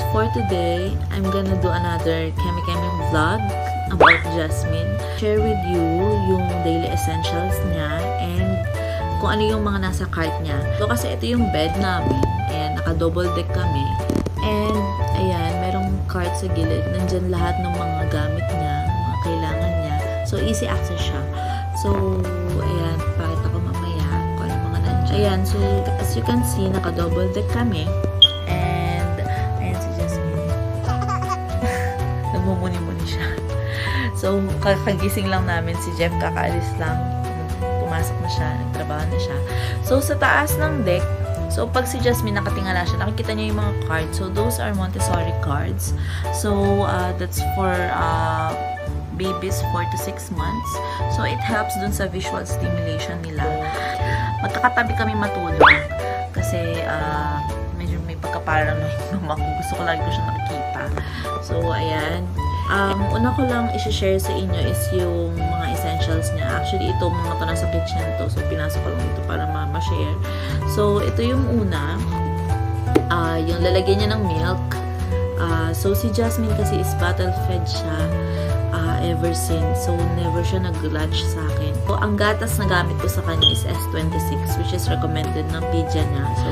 for today, I'm gonna do another Kemi vlog about Jasmine. Share with you yung daily essentials niya and kung ano yung mga nasa cart niya. So, kasi ito yung bed namin. Ayan, naka-double deck kami. And, ayan, merong cart sa gilid. Nandyan lahat ng mga gamit niya, mga kailangan niya. So, easy access siya. So, ayan, pakita ko mamaya kung ano mga nandyan. Ayan, so, as you can see, naka-double deck kami. And, ayan si Jasmine. Nagmumuni-muni siya. So, kakagising lang namin si Jeff, kakaalis lang. Pumasok na siya, nagtrabaho na siya. So, sa taas ng deck, so pag si Jasmine nakatingala siya, nakikita niya yung mga cards. So, those are Montessori cards. So, that's for babies 4 to 6 months. So, it helps dun sa visual stimulation nila. Magkakatabi kami matulog. Kasi, medyo may pagka-paranoid naman ako. Gusto ko lagi ko siya nakikita. So, ayan. Una ko lang i-share sa inyo is yung mga essentials niya. Actually, ito mga to nasa kitchen to. So, pinasok ko lang ito para ma-share. So, ito yung una. Yung lalagyan niya ng milk. So, si Jasmine kasi is bottle-fed siya ever since. So, never siya nag-latch sa akin. So, ang gatas na gamit ko sa kanya is S26, which is recommended ng Pedia niya. So,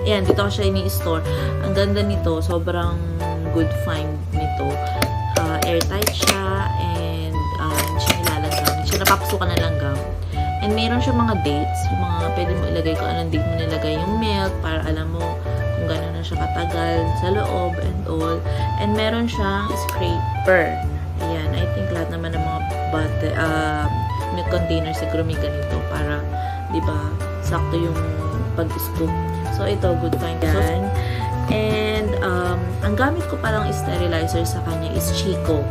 ayan, dito ko siya ini-store. Ang ganda nito. Sobrang good find nito. Airtight siya and hindi siya nilalanggam. Hindi siya napapasukan na langgam. And meron siya mga dates. Yung mga pwede mo ilagay kung anong date mo nilagay yung milk para alam mo kung gano'n na siya katagal sa loob and all. And meron siyang scraper. Ayan, I think lahat naman ng mga milk container siguro may ganito para, di ba, sakto yung pag-scoop. So, ito, good find yan. And, ang gamit ko parang sterilizer sa kanya is Chico.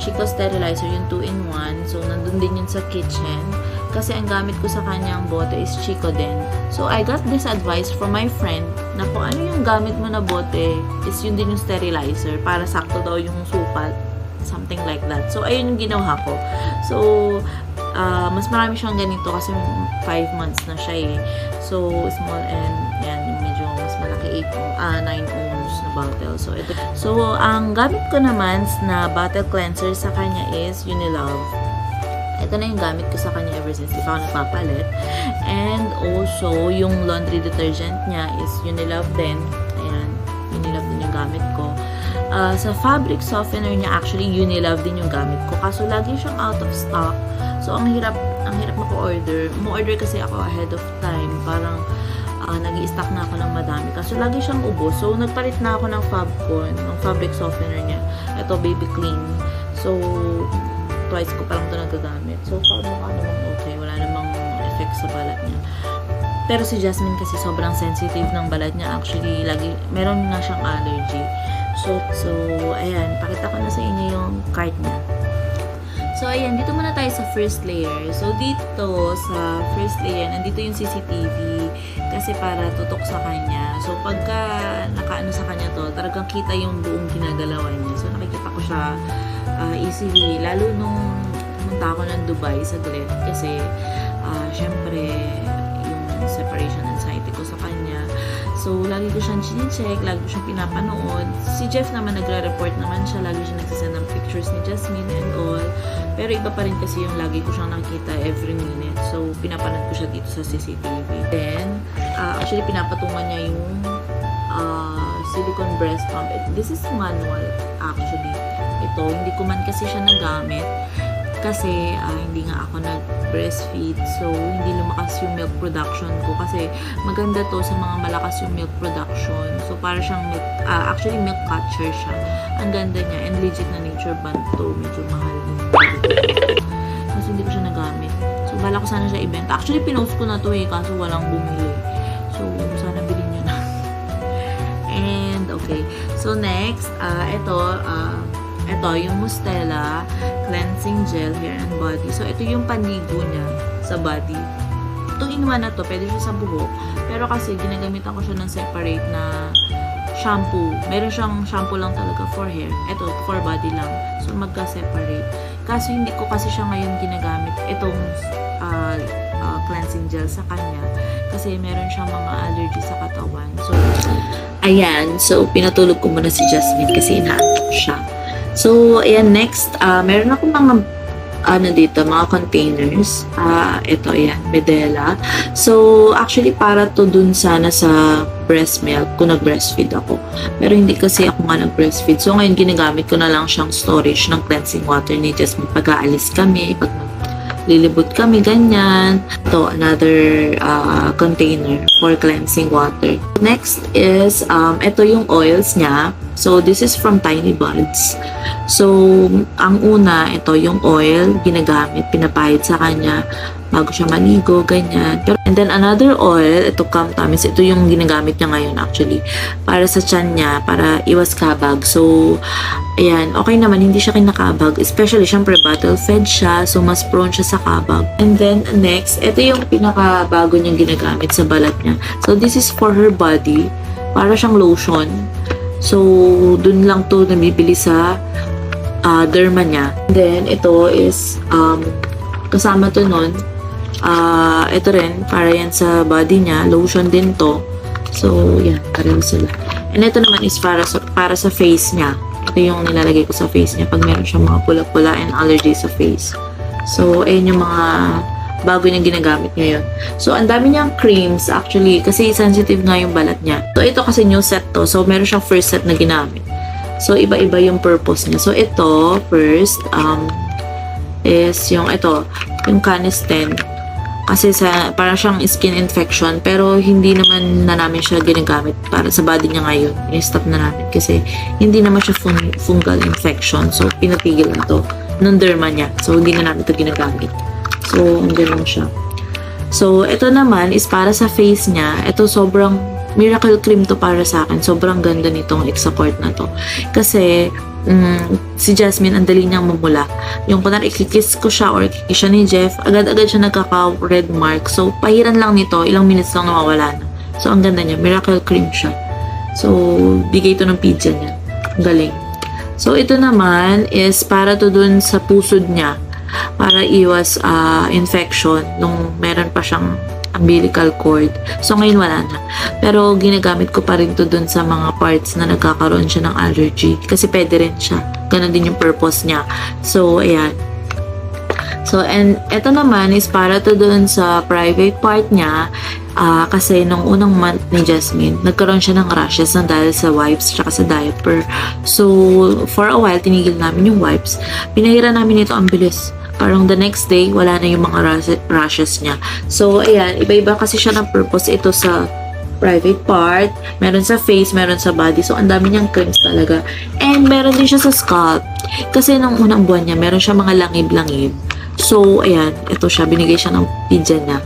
Chico sterilizer, yung 2-in-1. So, nandun din yun sa kitchen. Kasi ang gamit ko sa kanyang bote is Chico din. So, I got this advice from my friend na kung ano yung gamit mo na bote is yun din yung sterilizer para sakto daw yung sukat. Something like that. So, ayun yung ginawa ko. So, mas marami siyang ganito kasi 5 months na siya eh. So, small and yan, medyo mas malaki 9 ounce na bottle. So, ito. So, ang gamit ko naman na bottle cleanser sa kanya is Unilove. Ito na yung gamit ko sa kanya ever since. Di pa ako nagpapalit. And also, yung laundry detergent niya is Unilove din. Ayan, Unilove din yung gamit ko. Sa fabric softener niya, actually, Unilove din yung gamit ko. Kaso, lagi siyang out of stock. So, ang hirap mako-order. Mo-order kasi ako ahead of time. Parang, nag-i-stock na ako ng madami. Kaso, lagi siyang ubos. So, nagpalit na ako ng Fabcon, ng fabric softener niya. Ito, Baby Clean. So, twice ko parang ito nagagamit. So, far, mukha namang okay. Wala namang effect sa balat niya. Pero si Jasmine kasi sobrang sensitive ng balat niya. Actually, meron na siyang allergy. So, ayan, pakita ko na sa inyo yung cart niya. So, ayan, dito muna tayo sa first layer. So, dito sa first layer, nandito yung CCTV kasi para tutok sa kanya. So, pagka nakaano sa kanya to, talagang kita yung buong ginagalawan niya. So, nakikita ko siya easily. Lalo nung pumunta ako ng Dubai sa saglit kasi, syempre, yung separation anxiety ko sa kanya. So, lagi ko siyang chine-check, lagi ko siyang pinapanood. Si Jeff naman, nagre-report naman siya. Lagi siya nagsasend ng pictures ni Jasmine and all. Pero iba pa rin kasi yung lagi ko siyang nakikita every minute. So, pinapanood ko siya dito sa CCTV. Then, actually, pinapatungan niya yung silicone breast pump. This is manual, actually. Ito, hindi ko man kasi siya nagamit. Kasi hindi nga ako nag-breastfeed. So, hindi lumakas yung milk production ko. Kasi maganda to sa mga malakas yung milk production. So, para siyang milk, actually milk catcher siya. Ang ganda niya. And legit na nature band to. Medyo mahal din. Kasi hindi ko siya nagamit. So, bala ko sana siya ibenta. Actually, pinost ko na to eh. Kaso walang bumili. So, sana bilhin nyo na. And, okay. So, next, ito, yung Mustela Cleansing Gel Hair and Body. So, ito yung panligo niya sa body. 2-in-1 na to. Pwede siya sa buhok. Pero kasi, ginagamitan ko siya ng separate na shampoo. Meron siyang shampoo lang talaga for hair. Ito, for body lang. So, magka-separate. Kaso, hindi ko kasi siya ngayon ginagamit. Itong cleansing gel sa kanya. Kasi, meron siyang mga allergy sa katawan. So, Ayan, so pinatulog ko muna si Jasmine kasi inaantok siya. So, ayan, next, meron ako mga dito, mga containers. Ito, ayan, Medela. So, actually, para to dun sana sa breast milk kung nag-breastfeed ako. Pero hindi kasi ako nga nag-breastfeed. So, ngayon, ginagamit ko na lang siyang storage ng cleansing water ni Jasmine pag aalis kami, pag lilibot kami, ganyan. Ito, another container for cleansing water. Next is, ito yung oils niya. So, this is from Tiny Buds. So, ang una, ito yung oil, ginagamit, pinapahid sa kanya bago siya maligo, ganyan. And then, another oil, ito Camtamis, ito yung ginagamit niya ngayon actually, para sa tiyan niya, para iwas kabag. So, ayan, okay naman, hindi siya kinakabag. Especially, syempre, bottle-fed siya, so mas prone siya sa kabag. And then, next, ito yung pinakabago niyang ginagamit sa balat niya. So, this is for her body, para siyang lotion. So, dun lang to nabibili sa derma niya. And then, ito is, kasama to nun, ito rin, para yan sa body niya, lotion din to. So, yan, pareho sila. And ito naman is para sa face niya. Ito yung nilalagay ko sa face niya pag meron siyang mga pula-pula and allergy sa face. So, ayun yung mga bago niyang ginagamit ngayon. So, ang dami niyang creams actually kasi sensitive nga yung balat niya. So, ito kasi new set to. So, meron siyang first set na ginamit. So, iba-iba yung purpose niya. So, ito, first, is yung ito, yung Canesten. Kasi parang siyang skin infection, pero hindi naman na namin siya ginagamit para sa body niya ngayon. I-stop na namin kasi hindi naman siya fungal infection. So, pinatigil na to ng derma niya. So, hindi na namin ito ginagamit. So, andyan lang siya. So, ito naman is para sa face niya. Ito sobrang miracle cream to para sa akin. Sobrang ganda nitong Exacort na to. Kasi, si Jasmine, ang dali niyang mamula. Yung kunwari, ikikiss ko siya or ikikiss siya ni Jeff, agad-agad siya nagkaka-red mark. So, pahiran lang nito, ilang minutes lang nawawala na. So, ang ganda niya. Miracle cream siya. So, bigay ito ng pizza niya. Ang galing. So, ito naman is para to dun sa pusod niya. Para iwas infection nung meron pa siyang umbilical cord. So, ngayon wala na. Pero, ginagamit ko pa rin to dun sa mga parts na nagkakaroon siya ng allergy. Kasi pwede rin siya. Ganon din yung purpose niya. So, ayan. So, and eto naman is para to dun sa private part niya. Kasi nung unang month ni Jasmine, nagkaroon siya ng rashes na dahil sa wipes tsaka sa diaper. So, for a while, tinigil namin yung wipes. Pinahira namin ito ang bilis. Parang the next day, wala na yung mga rashes niya. So, ayan, iba-iba kasi siya ng purpose. Ito sa private part, meron sa face, meron sa body. So, ang dami niyang creams talaga. And meron din siya sa scalp. Kasi nung unang buwan niya, meron siya mga langib-langib. So, ayan, ito siya. Binigay siya ng pizza niya.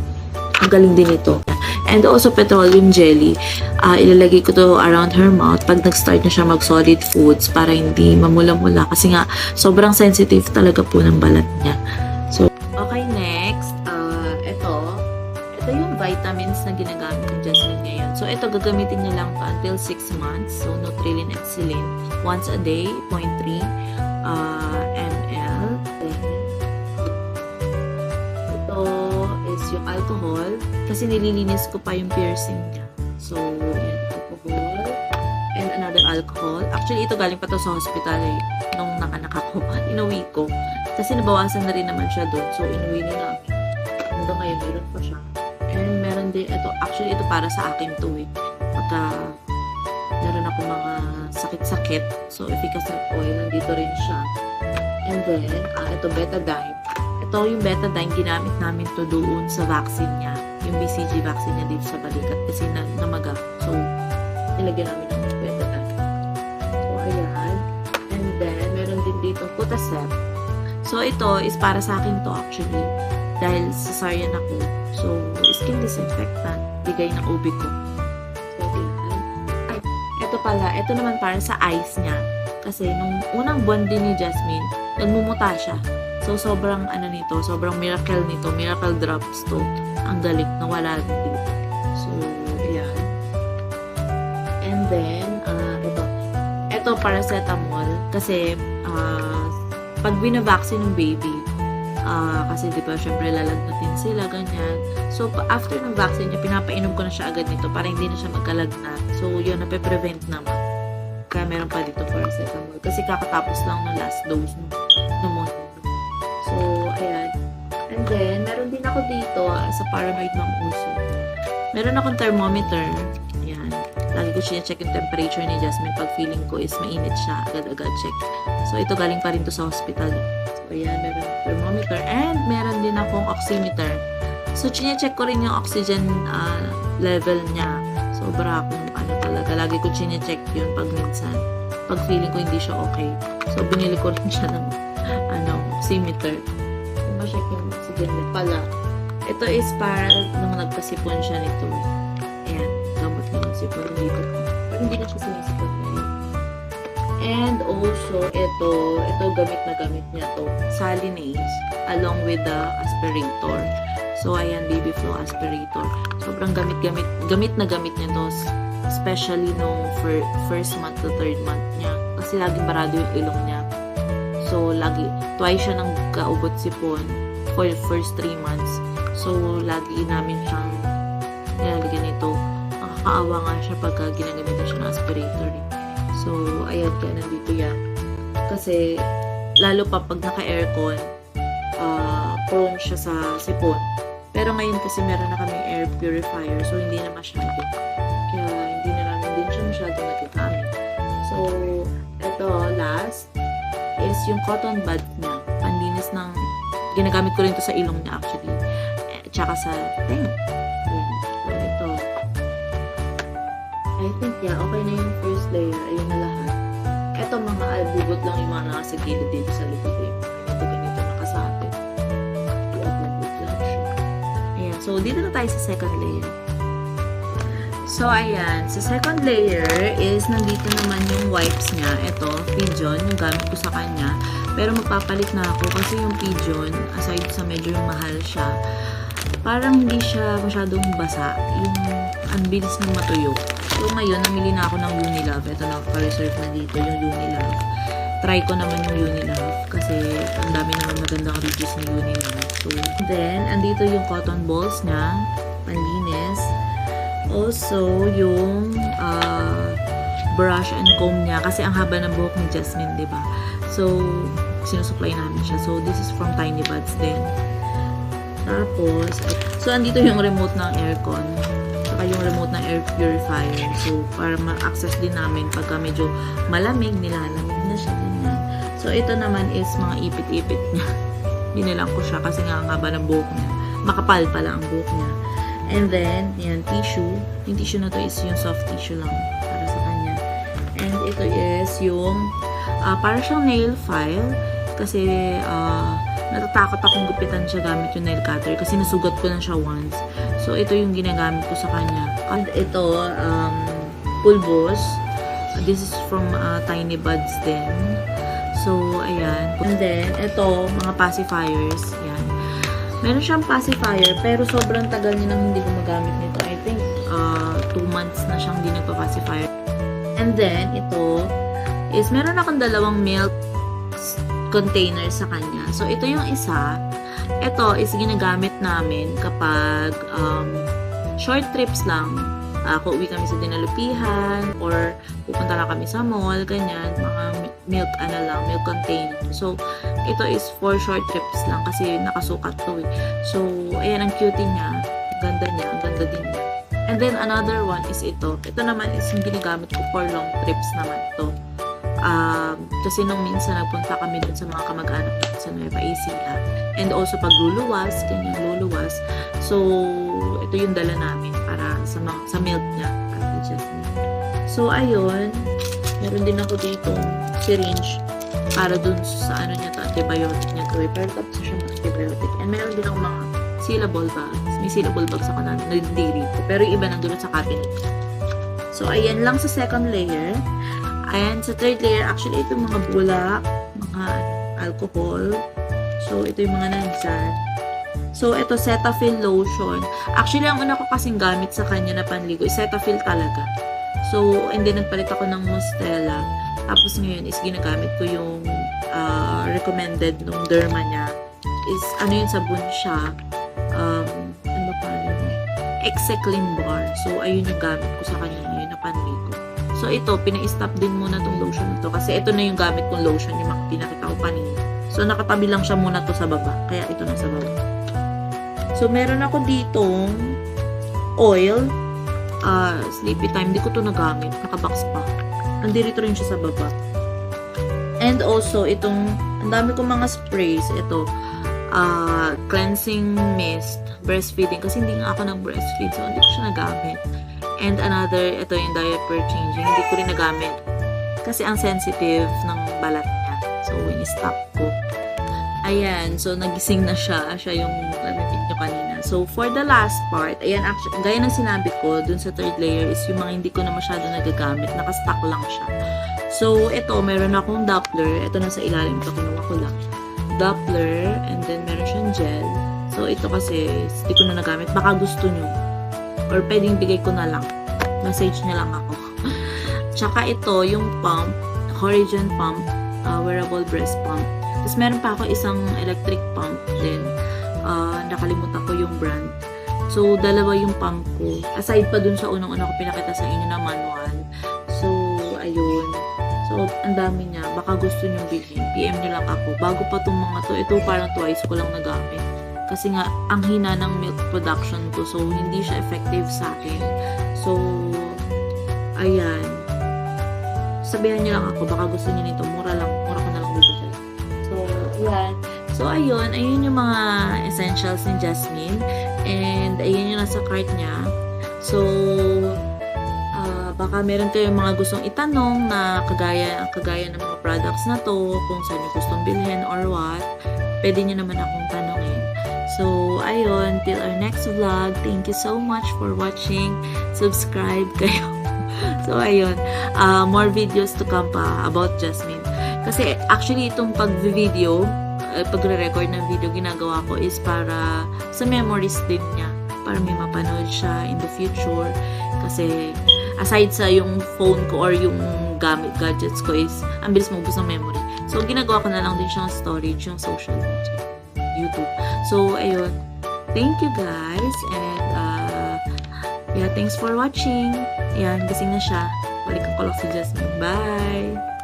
Ang galing din ito. And also, petroleum jelly. Ilalagay ko to around her mouth pag nag-start na siya mag-solid foods para hindi mamula-mula. Kasi nga, sobrang sensitive talaga po ng balat niya. So, okay, next. Ito yung vitamins na ginagamit ng Jasmine ngayon. So, ito, gagamitin niya lang to until 6 months. So, Nutrilin at Xylin. Once a day, 0.3 ml. Ito is yung alcohol. Kasi nililinis ko pa yung piercing niya. So, yan, alcohol. And another alcohol. Actually, ito galing pa to sa hospital eh. Nung nakanak ako, inuwi ko. Kasi nabawasan na rin naman siya doon. So, inuwi niya na. Hanggang ngayon, meron pa siya. And meron din, ito, actually, ito para sa akin to eh. Pagka meron ako mga sakit-sakit. So, efficacy oil, nandito rin siya. And then, ito, betadine. Ito yung betadine, ginamit namin to doon sa vaccine niya. Yung BCG vaccine niya dito sa balikat kasi namaga. So, nilagyan namin ng betadine. So, ayan. And then, meron din dito Putacep. So, ito is para sa akin to actually. Dahil cesarean ako. So, skin disinfectant. Bigay ng OB ko. So, ayan. Ay, ito pala. Ito naman para sa eyes niya. Kasi, nung unang buwan din ni Jasmine, nagmumuta siya. So, sobrang nito, sobrang miracle nito, miracle drops to. Ang galing, nawala din dito. So, ayan. And then, ito paracetamol. Kasi, pag binavaccine ng baby, Kasi di ba, syempre lalagnatin sila, ganyan. So, after ng vaccine niya, pinapainom ko na siya agad nito para hindi na siya magkalagnat. So, yun, nape-prevent naman. Kaya meron pa dito paracetamol. Kasi kakatapos lang ng last dose ng pneumonia. So, ayan. And then, meron din ako dito sa Paranoid Ma'am Uso. Meron akong thermometer. Ayan. Lagi ko siya check yung temperature ni Jasmine. Pag feeling ko is mainit siya, agad-agad check. So, ito galing pa rin to sa hospital. So, ayan, meron thermometer. And meron din akong oximeter. So, check ko rin yung oxygen level niya. Sobra akong talaga. Lagi ko check yun pag minsan. Pag feeling ko hindi siya okay. So, binili ko rin siya ng oximeter. Ma-check yung oxygen level pala. Ito is para nung nagpasipon siya nito. Ayan, gamot niya ng sipon dito. Pero hindi na siya sinisipon ngayon. And also, ito gamit na gamit niya to. Salinase, along with the aspirator. So, ayan, baby flow aspirator. Sobrang gamit na gamit niya to. Especially nung first month to third month niya. Kasi laging barado yung ilong niya. So, twice siya nang kaubot sipon for the first 3 months. So, lagi namin siyang nilalagyan nito. Nakakaawa nga siya pagka ginagamit siya ng aspirator. So, ayan, kaya nandito yan. Kasi, lalo pa pag naka-aircon, prone siya sa sipon. Pero ngayon kasi meron na kaming air purifier, so hindi na masyado. Kaya, hindi na namin din siya masyado nagagamit. So, ito, last, is yung cotton bud niya. Panlinis ng, ginagamit ko rin to sa ilong niya actually. Tsaka sa tenga. Ayan. So, ito. I think, okay na yung first layer. Ayun na lahat. Ito, mga albugot lang yung mga nasa gilid dito sa likod. Ito ganito nakasapit. Albugot lang siya. Ayan. So, dito na tayo sa second layer. So, ayan. Sa second layer is nandito naman yung wipes niya. Ito, Pigeon, yung gamit ko sa kanya. Pero magpapalit na ako kasi yung Pigeon, aside sa medyo yung mahal siya, parang hindi siya masyadong basa. Yung ang bilis ng matuyo. So, ngayon, namili na ako ng Unilove. Ito, naka-reserve na dito yung Unilove. Try ko naman yung Unilove kasi ang dami naman magandang reviews ng Unilove. So, then, andito yung cotton balls niya, panlinis. Also, yung brush and comb niya kasi ang haba ng buhok ni Jasmine, di ba? So, sinusupply namin siya. So, this is from Tiny Buds din. Tapos, so, andito yung remote ng aircon. Saka yung remote ng air purifier. So, para ma-access din namin pagka medyo malamig, nilalamig na siya. Ganyan. So, ito naman is mga ipit-ipit niya. Binilang ko siya kasi nga ang haba ng buhok niya. Makapal pala ang buhok niya. And then, yan, tissue. Yung tissue na to is yung soft tissue lang para sa kanya. And ito is yung para siyang nail file kasi natatakot akong gupitan siya gamit yung nail cutter kasi nasugat ko na siya once. So, ito yung ginagamit ko sa kanya. And ito, pulbos. This is from Tiny Buds din. So, ayan. And then, ito, mga pacifiers. Yan. Meron siyang pacifier, pero sobrang tagal niya nang hindi gumagamit nito. I think, 2 months na siyang hindi nagpa-pacifier. And then, ito, is meron akong 2 milk container sa kanya. So, ito yung isa. Ito is ginagamit namin kapag short trips lang. Kung uwi kami sa dinalupihan or pupunta lang kami sa mall, ganyan, mga milk container. So, ito is for short trips lang kasi nakasukat to eh. So, ayan, ang cute niya. Ganda niya, ang ganda din niya. And then, another one is ito. Ito naman is yung ginagamit ko for long trips naman to. Kasi nung minsan nagpunta kami dun sa mga kamag-anak sa Nueva Ecija. And also pag luluwas, ganyan luluwas. So, ito yung dala namin para sa milk niya. So, ayun. Meron din ako dito syringe para dun sa niya to, antibiotic niya to. Pero tapos siya antibiotic. And meron din ako mga syllable bags. May syllable bags ako na nagdiri ko. Pero yung iba nandun sa cabinet. So, ayan lang sa second layer. Ayan, sa third layer, actually, ito mga bulak, mga alcohol. So, ito yung mga nandyan. So, ito, Cetaphil lotion. Actually, ang una ko kasing gamit sa kanya na panligo is Cetaphil talaga. So, and then, nagpalit ako ng Mostela. Tapos, ngayon is ginagamit ko yung recommended nung derma niya. is, ano yun, sabon siya. Ano ba pangalan niya? Execlin Bar. So, ayun yung gamit ko sa kanya ngayon na panligo. So, ito, pina-stop din muna tong lotion na to. Kasi ito na yung gamit kong lotion, yung mga pinakita ko kanina. So, nakatabi lang siya muna to sa baba. Kaya ito na sa baba. So, meron ako ditong oil. Sleepy Time. Hindi ko to nagamit. Nakabox pa. Nandito rin siya sa baba. And also, itong, ang dami kong mga sprays. Ito, cleansing mist, breastfeeding. Kasi hindi nga ako nag-breastfeed. So, hindi ko siya nagamit. And another, ito yung diaper changing. Hindi ko rin nagamit. Kasi ang sensitive ng balat niya. So, in-stop ko. Ayan. So, nagising na siya. Siya yung narinig nyo kanina. So, for the last part, ayan, actually, gaya ng sinabi ko, dun sa third layer is yung mga hindi ko na masyado nagagamit. Nakastock lang siya. So, ito, meron akong Doppler. Ito nasa ilalim ito. Kinuha ko lang. Doppler. And then, meron siyang gel. So, ito kasi, hindi ko na nagamit. Baka gusto nyo. Or pwedeng bigay ko na lang. Message niya lang ako. Tsaka ito, yung pump. Horizon pump. Wearable breast pump. Tapos, meron pa ako isang electric pump din. Nakalimutan ko yung brand. So, dalawa yung pump ko. Aside pa dun sa unang-una ko pinakita sa inyo na manual. So, ayun. So, ang dami niya. Baka gusto nyo bilhin. PM nyo lang ako. Bago pa itong mga to. Ito parang twice ko lang nagamit. Kasi nga, ang hina ng milk production ko. So, hindi siya effective sa akin. So, ayan. Sabihan nyo lang ako. Baka gusto nyo nito. Mura lang. Mura ko na lang bibigay. So, ayan. So, ayun. Ayun yung mga essentials ni Jasmine. And, ayun yung nasa cart niya. So, baka meron kayong mga gustong itanong na kagaya ng mga products na to, kung saan nyo gustong bilhin or what, pwede nyo naman akong tanongin. So, ayun. Till our next vlog. Thank you so much for watching. Subscribe kayo. So, ayun. More videos to come pa about Jasmine. Kasi, actually, itong pag-video, pagre-record ng video ginagawa ko is para sa memories din niya. Para may mapanood siya in the future. Kasi, aside sa yung phone ko or yung gadgets ko is, ang bilis maubos ng memory. So, ginagawa ko na lang din siyang storage, yung social media, YouTube. So, ayun. Thank you guys. And, yeah, thanks for watching. Ayan, gising na siya. Balik ang call of si Jasmine. Bye!